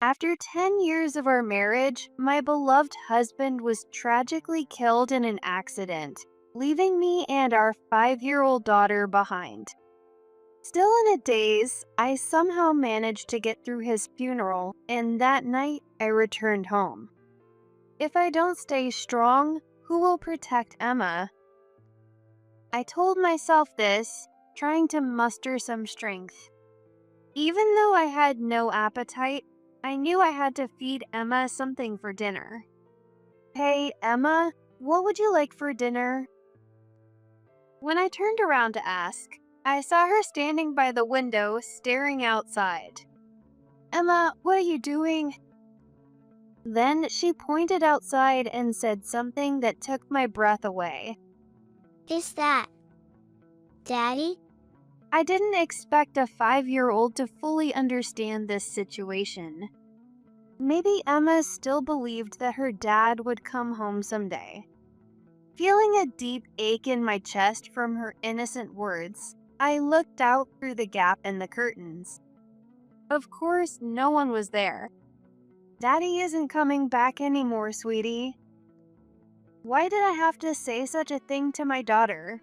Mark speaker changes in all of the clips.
Speaker 1: After 10 years of our marriage, my beloved husband was tragically killed in an accident, leaving me and our 5-year-old daughter behind. Still in a daze, I somehow managed to get through his funeral, and that night I returned home. If I don't stay strong, who will protect Emma? I told myself this, trying to muster some strength. Even though I had no appetite, I knew I had to feed Emma something for dinner. Hey, Emma, what would you like for dinner? When I turned around to ask, I saw her standing by the window staring outside. Emma, what are you doing? Then she pointed outside and said something that took my breath away.
Speaker 2: Is that Daddy?
Speaker 1: I didn't expect a 5-year-old to fully understand this situation. Maybe Emma still believed that her dad would come home someday. Feeling a deep ache in my chest from her innocent words, I looked out through the gap in the curtains. Of course, no one was there. Daddy isn't coming back anymore, sweetie. Why did I have to say such a thing to my daughter?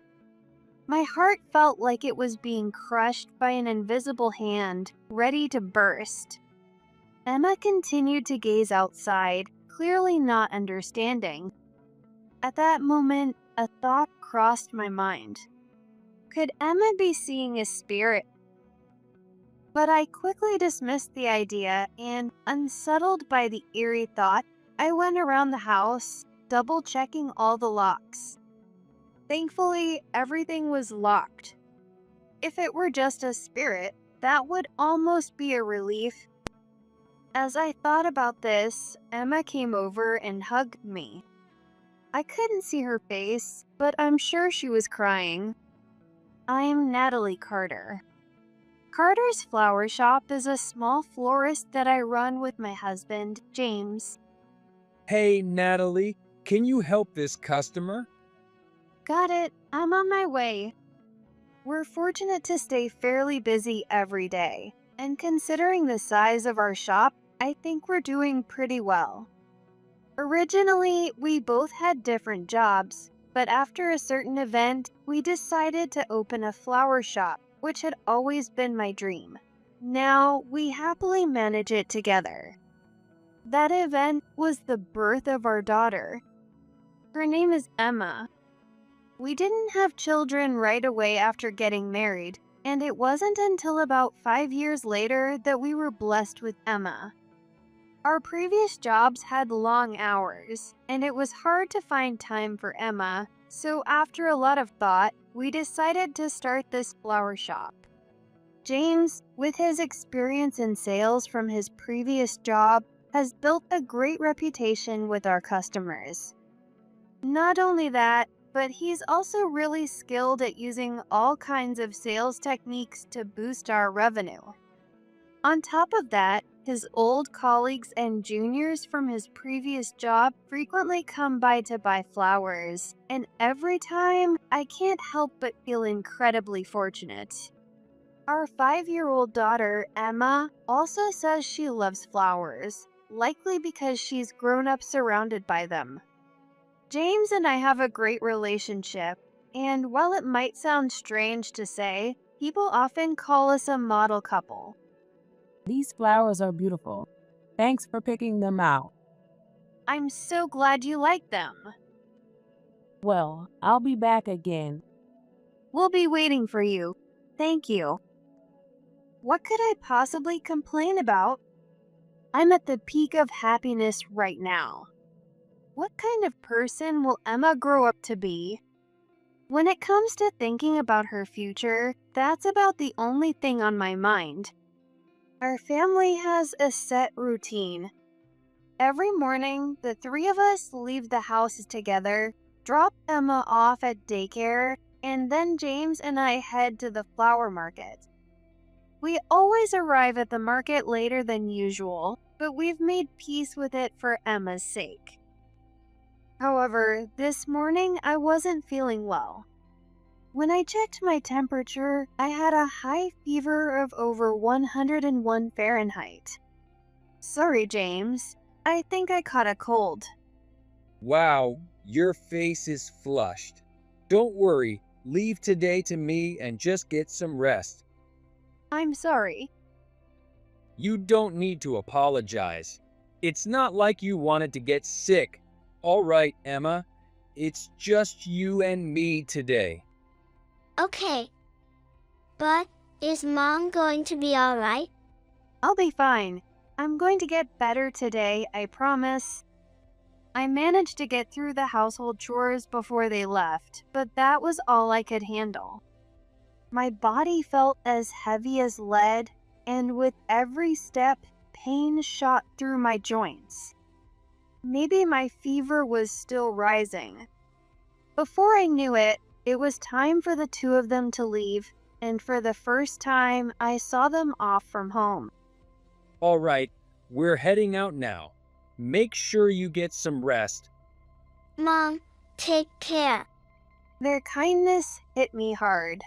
Speaker 1: My heart felt like it was being crushed by an invisible hand, ready to burst. Emma continued to gaze outside, clearly not understanding. At that moment, a thought crossed my mind. Could Emma be seeing a spirit? But I quickly dismissed the idea, and, unsettled by the eerie thought, I went around the house, double-checking all the locks. Thankfully, everything was locked. If it were just a spirit, that would almost be a relief. As I thought about this, Emma came over and hugged me. I couldn't see her face, but I'm sure she was crying. I'm Natalie Carter. Carter's Flower Shop is a small florist that I run with my husband, James.
Speaker 3: Hey, Natalie, can you help this customer?
Speaker 1: Got it, I'm on my way. We're fortunate to stay fairly busy every day, and considering the size of our shop, I think we're doing pretty well. Originally, we both had different jobs, but after a certain event, we decided to open a flower shop, which had always been my dream. Now, we happily manage it together. That event was the birth of our daughter. Her name is Emma. We didn't have children right away after getting married, and it wasn't until about 5 years later that we were blessed with Emma. Our previous jobs had long hours, and it was hard to find time for Emma, so after a lot of thought, we decided to start this flower shop. James, with his experience in sales from his previous job, has built a great reputation with our customers. Not only that, but he's also really skilled at using all kinds of sales techniques to boost our revenue. On top of that, his old colleagues and juniors from his previous job frequently come by to buy flowers, and every time, I can't help but feel incredibly fortunate. Our 5-year-old daughter, Emma, also says she loves flowers, likely because she's grown up surrounded by them. James and I have a great relationship, and while it might sound strange to say, people often call us a model couple.
Speaker 4: These flowers are beautiful. Thanks for picking them out.
Speaker 1: I'm so glad you like them.
Speaker 4: Well, I'll be back again.
Speaker 1: We'll be waiting for you. Thank you. What could I possibly complain about? I'm at the peak of happiness right now. What kind of person will Emma grow up to be? When it comes to thinking about her future, that's about the only thing on my mind. Our family has a set routine. Every morning, the three of us leave the house together, drop Emma off at daycare, and then James and I head to the flower market. We always arrive at the market later than usual, but we've made peace with it for Emma's sake. However, this morning I wasn't feeling well. When I checked my temperature, I had a high fever of over 101 Fahrenheit. Sorry, James. I think I caught a cold.
Speaker 3: Wow, your face is flushed. Don't worry, leave today to me and just get some rest.
Speaker 1: I'm sorry.
Speaker 3: You don't need to apologize. It's not like you wanted to get sick. All right, Emma, it's just you and me today.
Speaker 2: Okay. But is Mom going to be alright?
Speaker 1: I'll be fine. I'm going to get better today, I promise. I managed to get through the household chores before they left, but that was all I could handle. My body felt as heavy as lead, and with every step, pain shot through my joints. Maybe my fever was still rising. Before I knew it, it was time for the two of them to leave, and for the first time, I saw them off from home.
Speaker 3: All right, we're heading out now. Make sure you get some rest.
Speaker 2: Mom, take care.
Speaker 1: Their kindness hit me hard.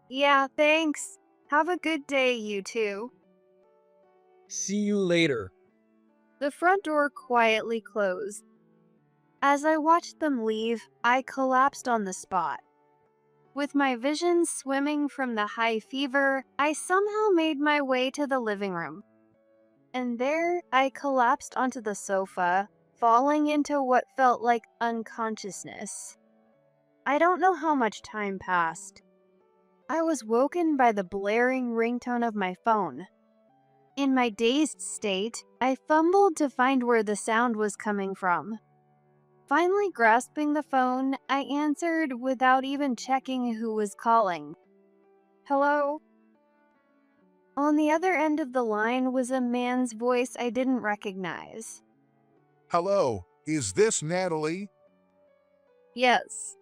Speaker 1: Yeah, thanks. Have a good day, you two.
Speaker 3: See you later.
Speaker 1: The front door quietly closed. As I watched them leave, I collapsed on the spot. With my vision swimming from the high fever, I somehow made my way to the living room. And there, I collapsed onto the sofa, falling into what felt like unconsciousness. I don't know how much time passed. I was woken by the blaring ringtone of my phone. In my dazed state, I fumbled to find where the sound was coming from. Finally grasping the phone, I answered without even checking who was calling. Hello? On the other end of the line was a man's voice I didn't recognize.
Speaker 5: Hello, is this Natalie?
Speaker 1: Yes.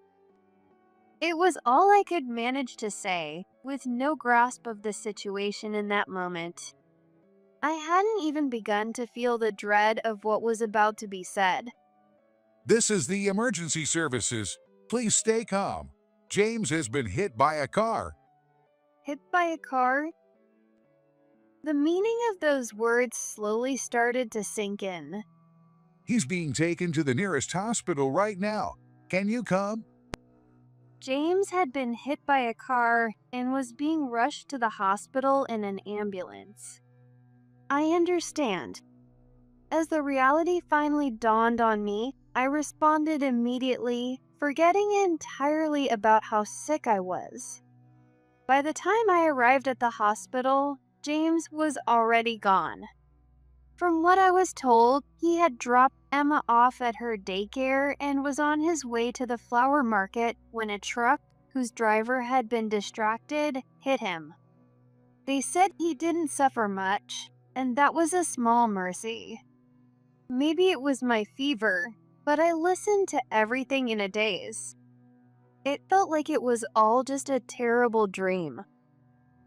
Speaker 1: It was all I could manage to say, with no grasp of the situation in that moment. I hadn't even begun to feel the dread of what was about to be said.
Speaker 5: This is the emergency services. Please stay calm. James has been hit by a car.
Speaker 1: Hit by a car? The meaning of those words slowly started to sink in.
Speaker 5: He's being taken to the nearest hospital right now. Can you come?
Speaker 1: James had been hit by a car and was being rushed to the hospital in an ambulance. I understand. As the reality finally dawned on me, I responded immediately, forgetting entirely about how sick I was. By the time I arrived at the hospital, James was already gone. From what I was told, he had dropped Emma off at her daycare and was on his way to the flower market when a truck, whose driver had been distracted, hit him. They said he didn't suffer much, and that was a small mercy. Maybe it was my fever, but I listened to everything in a daze. It felt like it was all just a terrible dream.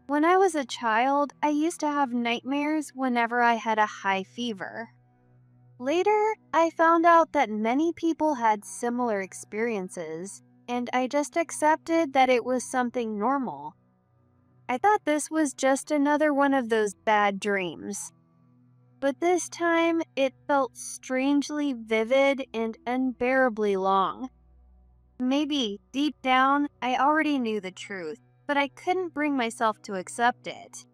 Speaker 1: When I was a child, I used to have nightmares whenever I had a high fever. Later, I found out that many people had similar experiences, and I just accepted that it was something normal. I thought this was just another one of those bad dreams. But this time, it felt strangely vivid and unbearably long. Maybe, deep down, I already knew the truth, but I couldn't bring myself to accept it.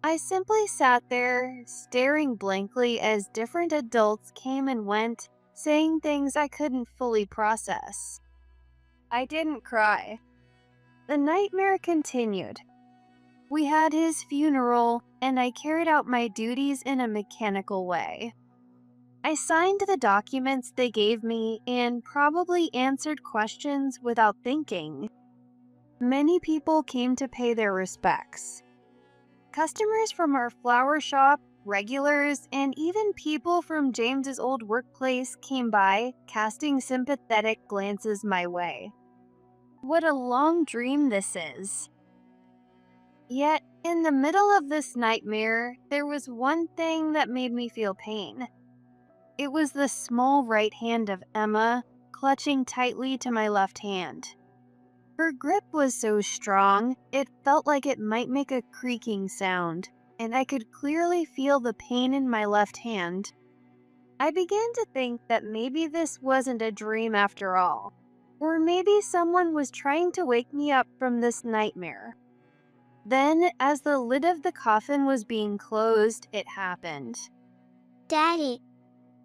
Speaker 1: I simply sat there, staring blankly as different adults came and went, saying things I couldn't fully process. I didn't cry. The nightmare continued. We had his funeral, and I carried out my duties in a mechanical way. I signed the documents they gave me and probably answered questions without thinking. Many people came to pay their respects. Customers from our flower shop, regulars, and even people from James's old workplace came by, casting sympathetic glances my way. What a long dream this is. Yet, in the middle of this nightmare, there was one thing that made me feel pain. It was the small right hand of Emma, clutching tightly to my left hand. Her grip was so strong, it felt like it might make a creaking sound. and I could clearly feel the pain in my left hand. I began to think that maybe this wasn't a dream after all, or maybe someone was trying to wake me up from this nightmare. Then, as the lid of the coffin was being closed, it happened.
Speaker 2: Daddy,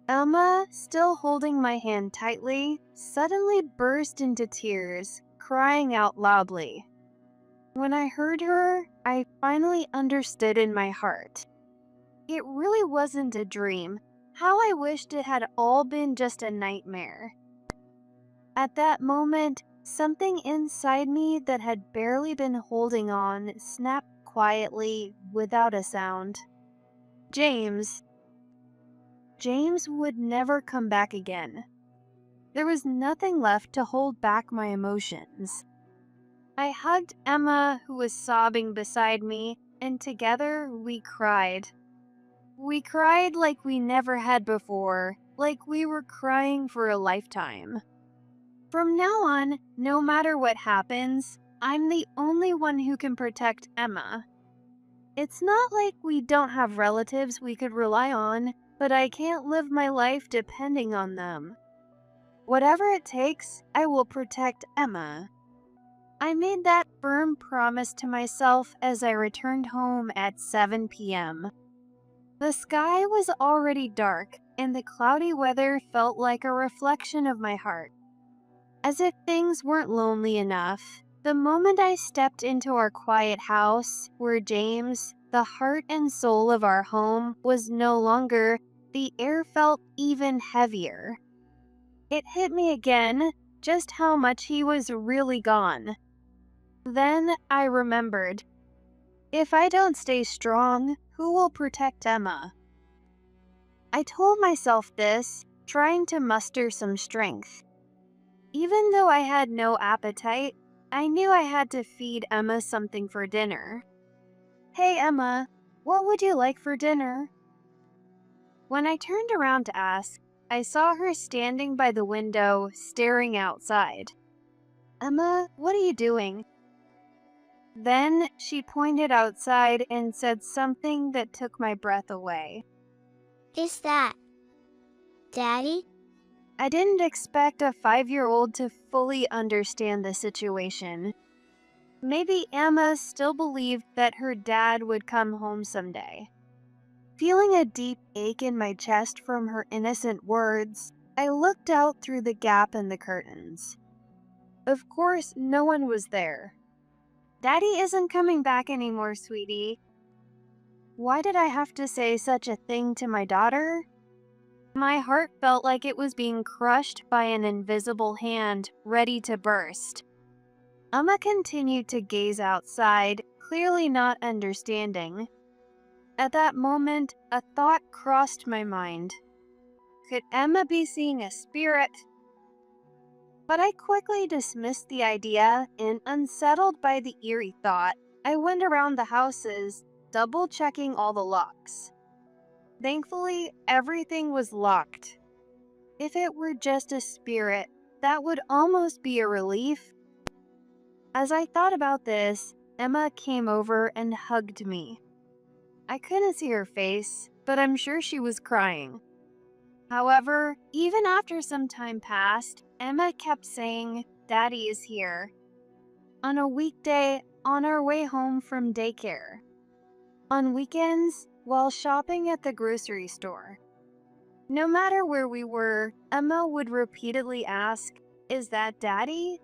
Speaker 1: Emma, still holding my hand tightly, suddenly burst into tears, crying out loudly. When I heard her, I finally understood in my heart. It really wasn't a dream. How I wished it had all been just a nightmare. At that moment, something inside me that had barely been holding on snapped quietly without a sound. James. James would never come back again. There was nothing left to hold back my emotions. I hugged Emma, who was sobbing beside me, and together we cried. We cried like we never had before, like we were crying for a lifetime. From now on, no matter what happens, I'm the only one who can protect Emma. It's not like we don't have relatives we could rely on, but I can't live my life depending on them. Whatever it takes, I will protect Emma. I made that firm promise to myself as I returned home at 7 p.m. The sky was already dark, and the cloudy weather felt like a reflection of my heart. As if things weren't lonely enough, the moment I stepped into our quiet house, where James, the heart and soul of our home, was no longer, the air felt even heavier. It hit me again, just how much he was really gone. Then I remembered. If I don't stay strong, who will protect Emma? I told myself this, trying to muster some strength. Even though I had no appetite, I knew I had to feed Emma something for dinner. Hey Emma, what would you like for dinner? When I turned around to ask, I saw her standing by the window, staring outside. Emma, what are you doing? Then she pointed outside and said something that took my breath away.
Speaker 2: is that Daddy?
Speaker 1: I didn't expect a 5-year-old to fully understand the situation. Maybe Emma still believed that her dad would come home someday. Feeling a deep ache in my chest from her innocent words, I looked out through the gap in the curtains. Of course, no one was there. Daddy isn't coming back anymore, sweetie. Why did I have to say such a thing to my daughter? My heart felt like it was being crushed by an invisible hand, ready to burst. Emma continued to gaze outside, clearly not understanding. At that moment, a thought crossed my mind. Could Emma be seeing a spirit? But I quickly dismissed the idea, and unsettled by the eerie thought, I went around the houses, double-checking all the locks. Thankfully, everything was locked. If it were just a spirit, that would almost be a relief. As I thought about this, Emma came over and hugged me. I couldn't see her face, but I'm sure she was crying. However, even after some time passed, Emma kept saying, "Daddy is here." On a weekday, on our way home from daycare. On weekends, while shopping at the grocery store. No matter where we were, Emma would repeatedly ask, "Is that Daddy?"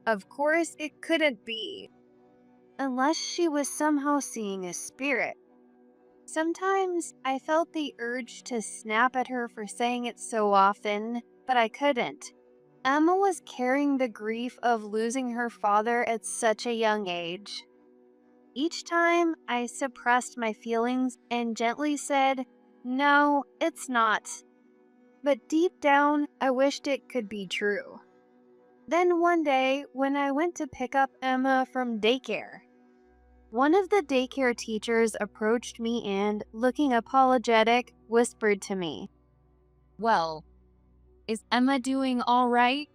Speaker 1: Of course, it couldn't be. Unless she was somehow seeing a spirit. Sometimes I felt the urge to snap at her for saying it so often, but I couldn't. Emma was carrying the grief of losing her father at such a young age. Each time I suppressed my feelings and gently said, "No, it's not." But deep down, I wished it could be true. Then one day, when I went to pick up Emma from daycare, one of the daycare teachers approached me and, looking apologetic, whispered to me,
Speaker 6: Well, is Emma doing all right?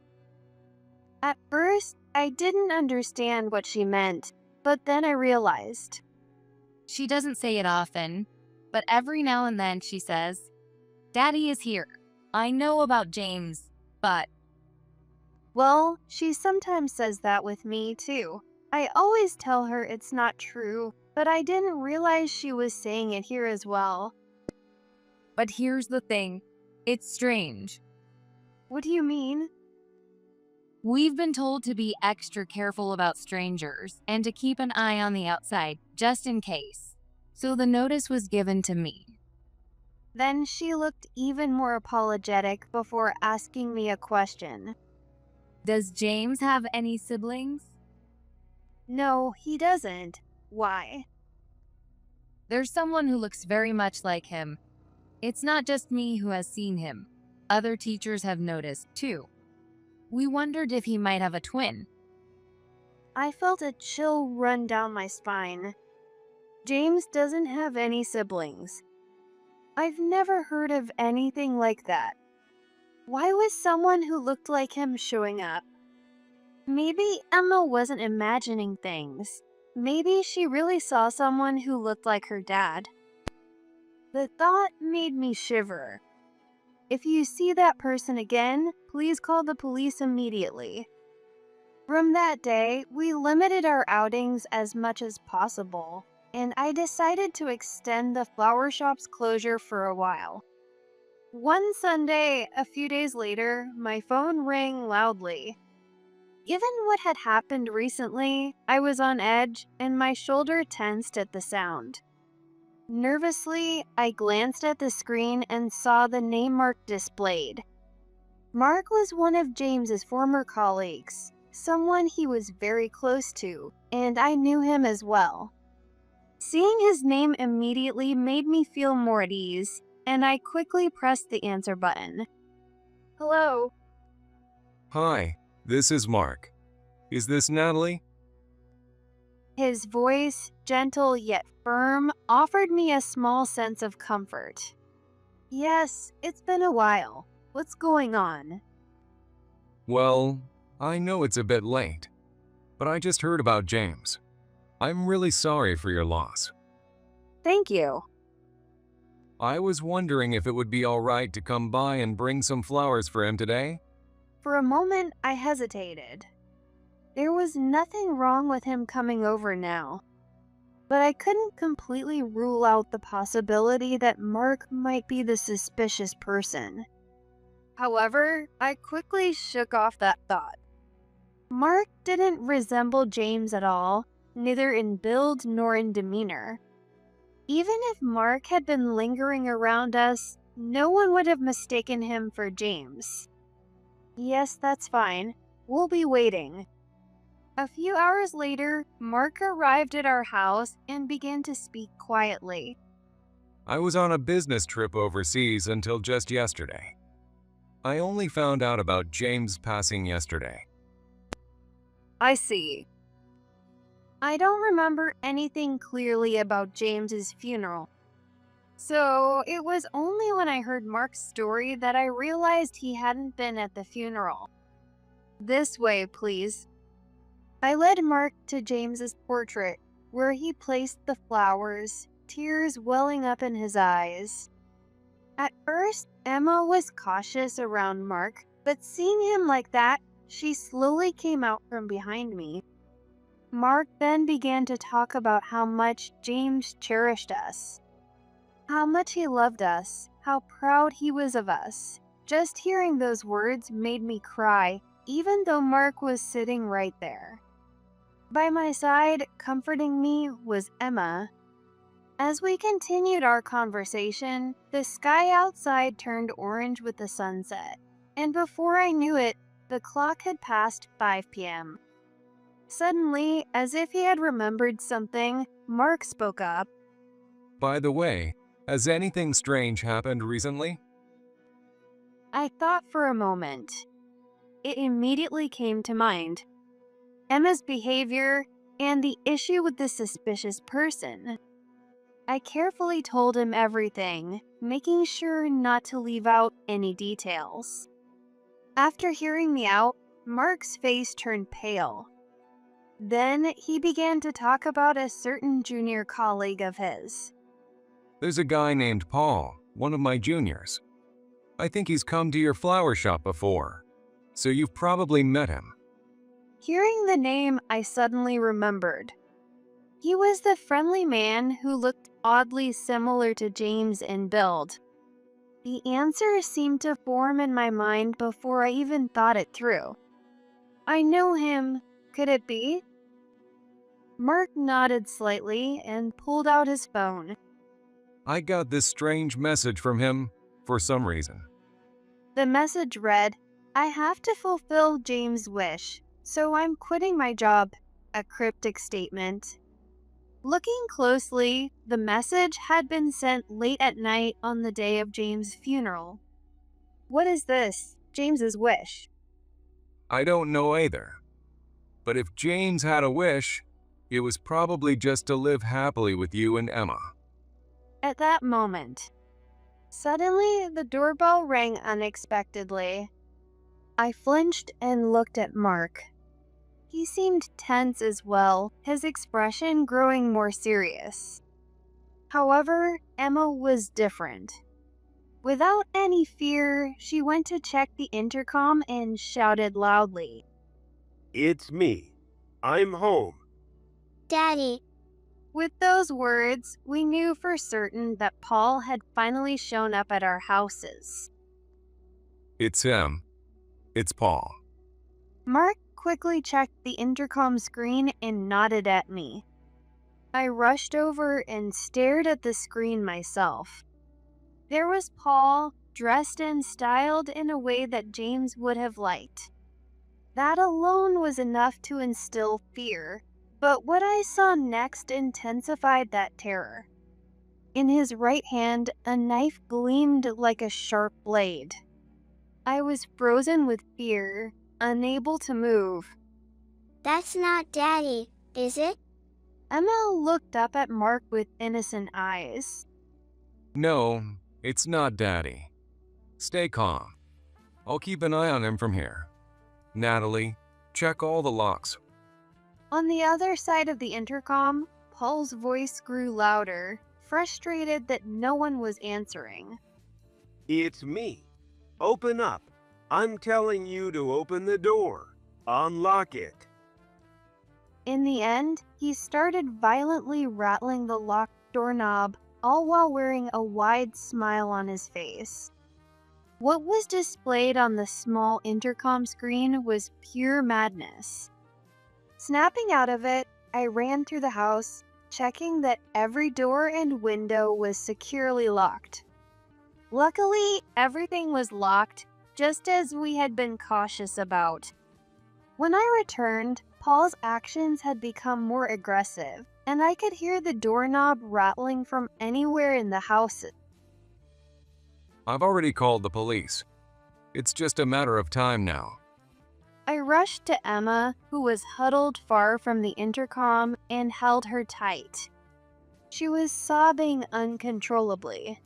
Speaker 1: At first, I didn't understand what she meant, but then I realized.
Speaker 6: She doesn't say it often, but every now and then she says, Daddy is here. I know about James, but
Speaker 1: Well, she sometimes says that with me, too. I always tell her it's not true, but I didn't realize she was saying it here as well.
Speaker 6: here's the thing. It's strange.
Speaker 1: What do you mean?
Speaker 6: We've been told to be extra careful about strangers and to keep an eye on the outside, just in case. So the notice was given to me.
Speaker 1: Then she looked even more apologetic before asking me a question.
Speaker 6: Does James have any siblings?
Speaker 1: No, he doesn't. Why?
Speaker 6: There's someone who looks very much like him. It's not just me who has seen him. Other teachers have noticed, too. We wondered if he might have a twin.
Speaker 1: I felt a chill run down my spine. James doesn't have any siblings. I've never heard of anything like that. Why was someone who looked like him showing up? Maybe Emma wasn't imagining things. Maybe she really saw someone who looked like her dad. The thought made me shiver. If you see that person again, please call the police immediately. From that day, we limited our outings as much as possible, and I decided to extend the flower shop's closure for a while. One Sunday, a few days later, my phone rang loudly. Given what had happened recently, I was on edge and my shoulder tensed at the sound. Nervously, I glanced at the screen and saw the name Mark displayed. Mark was one of James's former colleagues, someone he was very close to, and I knew him as well. Seeing his name immediately made me feel more at ease, and I quickly pressed the answer button. Hello.
Speaker 7: Hi, this is Mark. Is this Natalie?
Speaker 1: His voice, gentle yet firm, offered me a small sense of comfort. Yes, it's been a while. What's going on?
Speaker 7: Well, I know it's a bit late, but I just heard about James. I'm really sorry for your loss.
Speaker 1: Thank you.
Speaker 7: I was wondering if it would be all right to come by and bring some flowers for him today?
Speaker 1: For a moment, I hesitated. There was nothing wrong with him coming over now, but I couldn't completely rule out the possibility that Mark might be the suspicious person. However, I quickly shook off that thought. Mark didn't resemble James at all, neither in build nor in demeanor. Even if Mark had been lingering around us, no one would have mistaken him for James. Yes, that's fine. We'll be waiting. A few hours later, Mark arrived at our house and began to speak quietly.
Speaker 7: I was on a business trip overseas until just yesterday. I only found out about James passing yesterday.
Speaker 1: I see. I don't remember anything clearly about James's funeral. So it was only when I heard Mark's story that I realized he hadn't been at the funeral. This way, please. I led Mark to James's portrait, where he placed the flowers, tears welling up in his eyes. At first, Emma was cautious around Mark, but seeing him like that, she slowly came out from behind me. Mark then began to talk about how much James cherished us, how much he loved us, how proud he was of us. Just hearing those words made me cry, even though Mark was sitting right there. By my side, comforting me, was Emma. As we continued our conversation, the sky outside turned orange with the sunset, and before I knew it, the clock had passed 5 p.m. Suddenly, as if he had remembered something, Mark spoke up.
Speaker 7: By the way, has anything strange happened recently?
Speaker 1: I thought for a moment. It immediately came to mind. Emma's behavior and the issue with the suspicious person. I carefully told him everything, making sure not to leave out any details. After hearing me out, Mark's face turned pale. Then he began to talk about a certain junior colleague of his.
Speaker 7: There's a guy named Paul, one of my juniors. I think he's come to your flower shop before, so you've probably met him.
Speaker 1: Hearing the name, I suddenly remembered. He was the friendly man who looked oddly similar to James in build. The answer seemed to form in my mind before I even thought it through. I know him. Could it be? Mark nodded slightly and pulled out his phone.
Speaker 7: I got this strange message from him for some reason.
Speaker 1: The message read, "I have to fulfill James' wish, so I'm quitting my job," a cryptic statement. Looking closely, the message had been sent late at night on the day of James' funeral. What is this? James's wish?
Speaker 7: I don't know either. But if James had a wish, it was probably just to live happily with you and Emma.
Speaker 1: At that moment, suddenly the doorbell rang unexpectedly. I flinched and looked at Mark. He seemed tense as well, his expression growing more serious. However, Emma was different. Without any fear, she went to check the intercom and shouted loudly,
Speaker 8: "It's me. I'm home."
Speaker 2: Daddy,
Speaker 1: With those words, we knew for certain that Paul had finally shown up at our houses.
Speaker 7: It's him. It's Paul.
Speaker 1: Mark quickly checked the intercom screen and nodded at me. I rushed over and stared at the screen myself. There was Paul, dressed and styled in a way that James would have liked. That alone was enough to instill fear, but what I saw next intensified that terror. In his right hand, a knife gleamed like a sharp blade. I was frozen with fear, unable to move.
Speaker 2: that's not Daddy, is it?
Speaker 1: Emma looked up at Mark with innocent eyes.
Speaker 7: No, it's not Daddy. Stay calm. I'll keep an eye on him from here. Natalie, check all the locks.
Speaker 1: On the other side of the intercom, Paul's voice grew louder, frustrated that no one was answering.
Speaker 8: "It's me. Open up. I'm telling you to open the door. Unlock it."
Speaker 1: In the end, he started violently rattling the locked doorknob, all while wearing a wide smile on his face. What was displayed on the small intercom screen was pure madness. Snapping out of it, I ran through the house, checking that every door and window was securely locked. Luckily, everything was locked, just as we had been cautious about. When I returned, Paul's actions had become more aggressive, and I could hear the doorknob rattling from anywhere in the house.
Speaker 7: I've already called the police. It's just a matter of time now.
Speaker 1: I rushed to Emma, who was huddled far from the intercom, and held her tight. She was sobbing uncontrollably.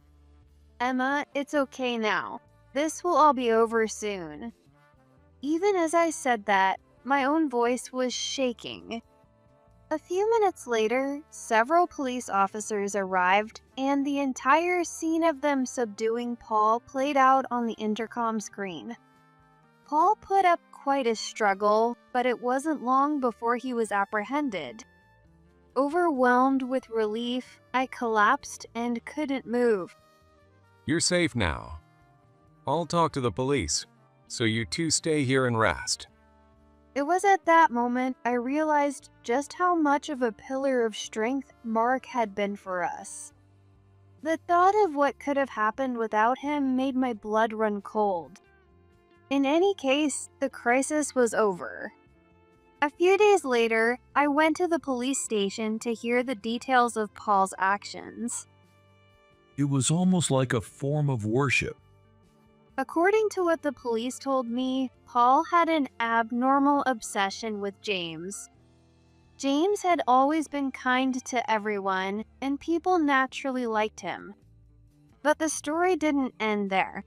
Speaker 1: "Emma, it's okay now. This will all be over soon." Even as I said that, my own voice was shaking. A few minutes later, several police officers arrived, and the entire scene of them subduing Paul played out on the intercom screen. Paul put up quite a struggle, but it wasn't long before he was apprehended. Overwhelmed with relief, I collapsed and couldn't move.
Speaker 7: You're safe now. I'll talk to the police, so you two stay here and rest.
Speaker 1: It was at that moment I realized just how much of a pillar of strength Mark had been for us. The thought of what could have happened without him made my blood run cold. In any case, the crisis was over. A few days later, I went to the police station to hear the details of Paul's actions.
Speaker 9: It was almost like a form of worship.
Speaker 1: According to what the police told me, Paul had an abnormal obsession with James. James had always been kind to everyone, and people naturally liked him. But the story didn't end there.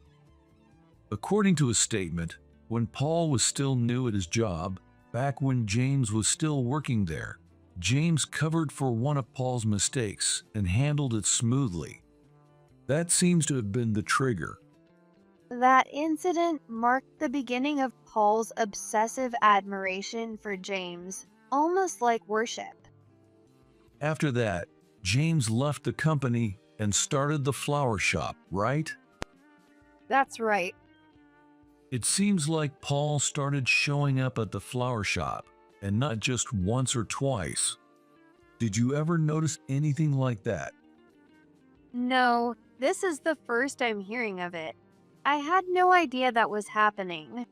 Speaker 9: According to his statement, when Paul was still new at his job, Back when James was still working there, James covered for one of Paul's mistakes and handled it smoothly. That seems to have been the trigger.
Speaker 1: That incident marked the beginning of Paul's obsessive admiration for James, almost like worship.
Speaker 9: After that, James left the company and started the flower shop, right?
Speaker 1: That's right.
Speaker 9: It seems like Paul started showing up at the flower shop, and not just once or twice. Did you ever notice anything like that?
Speaker 1: No, this is the first I'm hearing of it. I had no idea that was happening.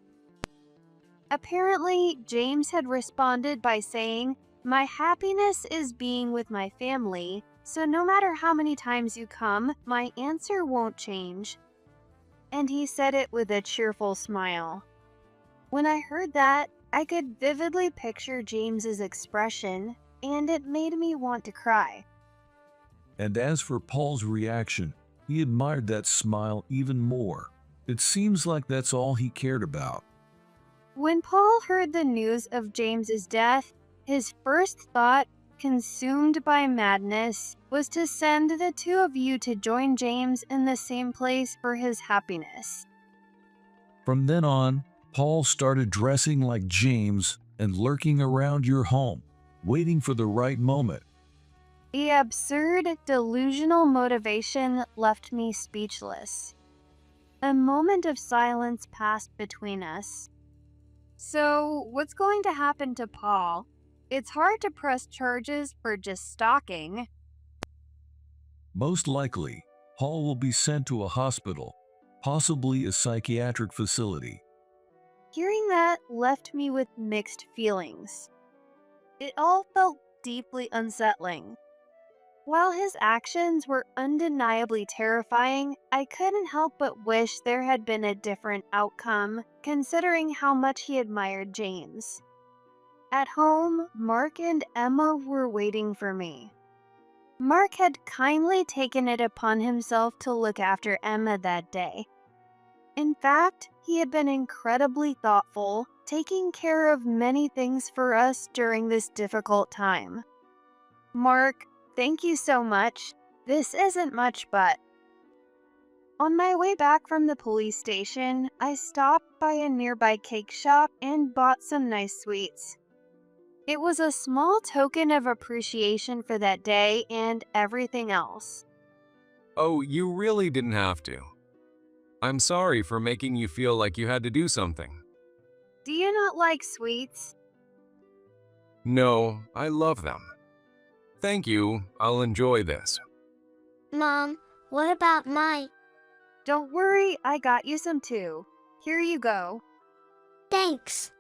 Speaker 1: Apparently, James had responded by saying, "My happiness is being with my family, so no matter how many times you come, my answer won't change." And he said it with a cheerful smile. When I heard that, I could vividly picture James's expression, and it made me want to cry.
Speaker 9: And as for Paul's reaction, he admired that smile even more. It seems like that's all he cared about.
Speaker 1: When Paul heard the news of James's death, his first thought, consumed by madness, was to send the two of you to join James in the same place for his happiness.
Speaker 9: From then on, Paul started dressing like James and lurking around your home, waiting for the right moment.
Speaker 1: The absurd, delusional motivation left me speechless. A moment of silence passed between us. So, what's going to happen to Paul? It's hard to press charges for just stalking.
Speaker 9: Most likely, Paul will be sent to a hospital, possibly a psychiatric facility.
Speaker 1: Hearing that left me with mixed feelings. It all felt deeply unsettling. While his actions were undeniably terrifying, I couldn't help but wish there had been a different outcome, considering how much he admired James. At home, Mark and Emma were waiting for me. Mark had kindly taken it upon himself to look after Emma that day. In fact, he had been incredibly thoughtful, taking care of many things for us during this difficult time. Mark, thank you so much. This isn't much, but... On my way back from the police station, I stopped by a nearby cake shop and bought some nice sweets. It was a small token of appreciation for that day and everything else.
Speaker 7: Oh, you really didn't have to. I'm sorry for making you feel like you had to do something.
Speaker 1: Do you not like sweets?
Speaker 7: No, I love them. Thank you, I'll enjoy this.
Speaker 2: Mom, what about mine?
Speaker 1: Don't worry, I got you some too. Here you go.
Speaker 2: Thanks.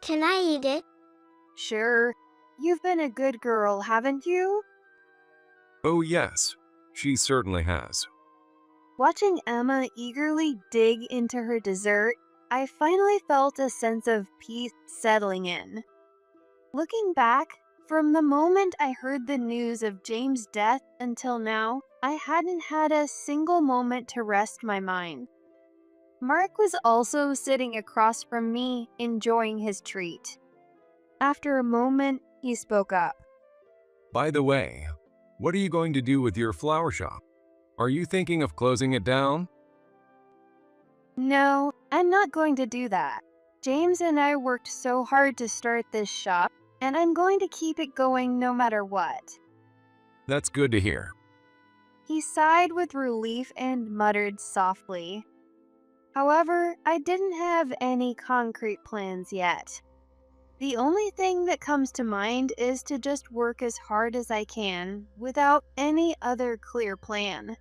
Speaker 2: Can I eat it?
Speaker 1: Sure. You've been a good girl, haven't you?
Speaker 7: Oh yes, she certainly has.
Speaker 1: Watching Emma eagerly dig into her dessert, I finally felt a sense of peace settling in. Looking back, from the moment I heard the news of James' death until now, I hadn't had a single moment to rest my mind. Mark was also sitting across from me, enjoying his treat. After a moment, he spoke up.
Speaker 7: By the way, what are you going to do with your flower shop? Are you thinking of closing it down?
Speaker 1: No, I'm not going to do that. James and I worked so hard to start this shop, and I'm going to keep it going no matter what.
Speaker 7: That's good to hear.
Speaker 1: He sighed with relief and muttered softly. However, I didn't have any concrete plans yet. The only thing that comes to mind is to just work as hard as I can without any other clear plan.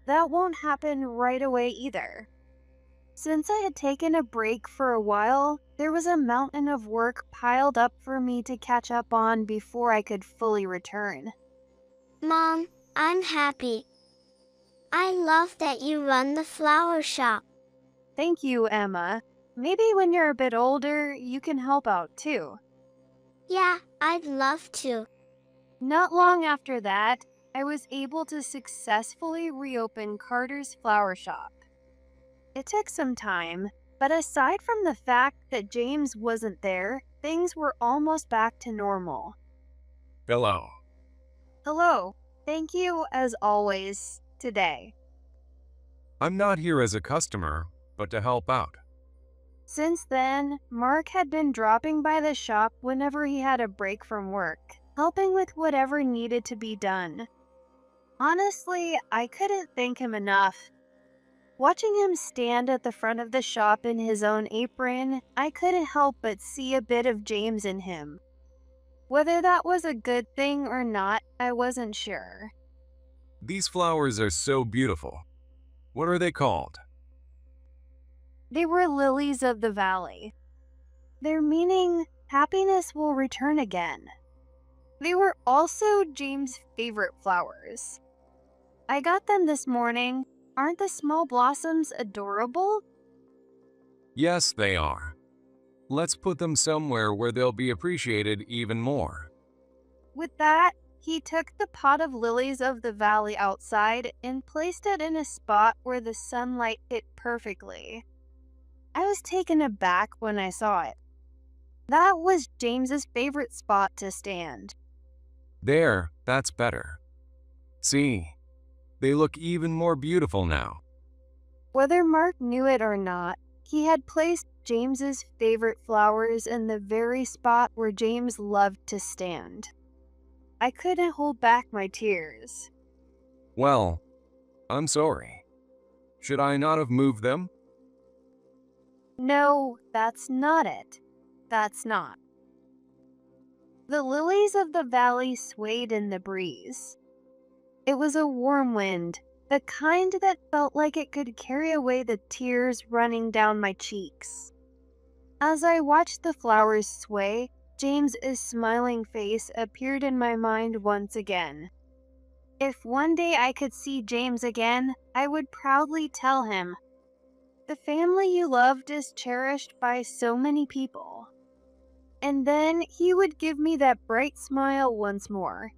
Speaker 1: That won't happen right away either. Since I had taken a break for a while, there was a mountain of work piled up for me to catch up on before I could fully return.
Speaker 2: Mom, I'm happy. I love that you run the flower shop.
Speaker 1: Thank you, Emma. Maybe when you're a bit older, you can help out too.
Speaker 2: Yeah, I'd love to.
Speaker 1: Not long after that, I was able to successfully reopen Carter's flower shop. It took some time, But aside from the fact that James wasn't there, things were almost back to normal.
Speaker 7: Hello.
Speaker 1: Hello, thank you as always today.
Speaker 7: I'm not here as a customer, but to help out.
Speaker 1: Since then, Mark had been dropping by the shop whenever he had a break from work, helping with whatever needed to be done. Honestly, I couldn't thank him enough. Watching him stand at the front of the shop in his own apron, I couldn't help but see a bit of James in him. Whether that was a good thing or not, I wasn't sure.
Speaker 7: These flowers are so beautiful. What are they called?
Speaker 1: They were lilies of the valley. Their meaning, happiness will return again. They were also James' favorite flowers. I got them this morning. Aren't the small blossoms adorable?
Speaker 7: Yes, they are. Let's put them somewhere where they'll be appreciated even more.
Speaker 1: With that, he took the pot of lilies of the valley outside and placed it in a spot where the sunlight hit perfectly. I was taken aback when I saw it. That was James's favorite spot to stand.
Speaker 7: There, that's better. See, they look even more beautiful now.
Speaker 1: Whether Mark knew it or not, he had placed James's favorite flowers in the very spot where James loved to stand. I couldn't hold back my tears.
Speaker 7: Well, I'm sorry. Should I not have moved them?
Speaker 1: No, that's not it. That's not. The lilies of the valley swayed in the breeze. It was a warm wind, the kind that felt like it could carry away the tears running down my cheeks. As I watched the flowers sway, James's smiling face appeared in my mind once again. If one day I could see James again, I would proudly tell him, "The family you loved is cherished by so many people." And then he would give me that bright smile once more.